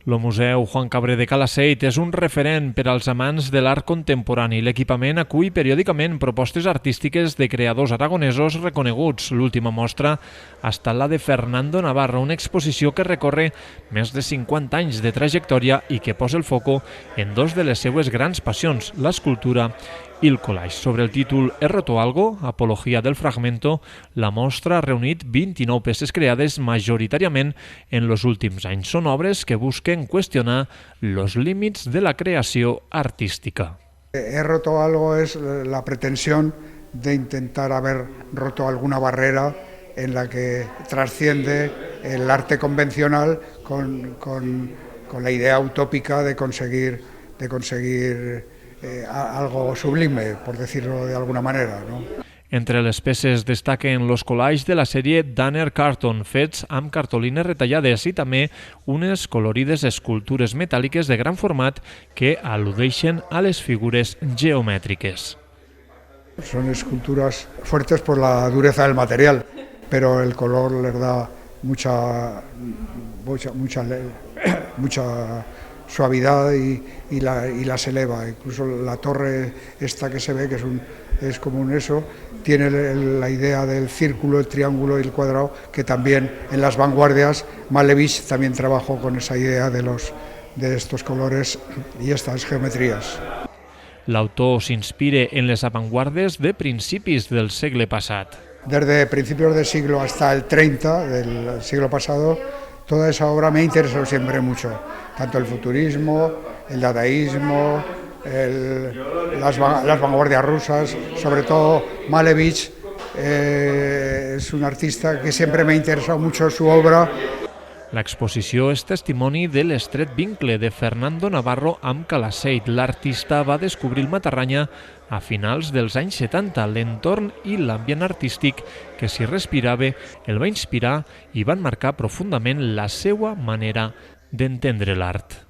El Museu Juan Cabré de Calaceit és un referent per als amants de l'art contemporani. L'equipament acull periòdicament propostes artístiques de creadors aragonesos reconeguts. L'última mostra ha estat la de Fernando Navarro, una exposició que recorre més de 50 anys de trajectòria i que posa el foco en dos de les seues grans passions, l'escultura i el collage. Sobre el títol «He roto algo? Apologia del fragmento», la mostra ha reunit 29 peces creades majoritàriament en els últims anys. Són obres que busquen cuestionar los límits de la creació artística. He roto algo es la pretensión de intentar haber roto alguna barrera en la que trasciende el arte convencional con la idea utópica de conseguir algo sublime, por decirlo de alguna manera, ¿no? Entre les peces destaquen els collages de la sèrie Danner Carton, fets amb cartolines retallades, i també unes colorides escultures metàl·liques de gran format que al·ludeixen a les figures geomètriques. Son esculturas fuertes por la dureza del material, pero el color les da mucha suavidad y las eleva. Incluso la torre esta que se ve, que es como un eso, tiene la idea del círculo, el triángulo y el cuadrado, que también en las vanguardias Malevich también trabajó con esa idea de estos colores y estas geometrías. L'autor s'inspira en les avantguardes de principis del segle passat. Desde principios del siglo hasta el 30 del siglo pasado, toda esa obra me ha interesado siempre mucho, tanto el futurismo, el dadaísmo, las vanguardias rusas, sobre todo Malevich. Es un artista que siempre me ha interesado mucho su obra. L'exposició és testimoni de l'estret vincle de Fernando Navarro amb Calaceit. L'artista va descobrir el Matarranya a finals dels anys 70. L'entorn i l'ambient artístic que s'hi respirava el va inspirar i van marcar profundament la seva manera d'entendre l'art.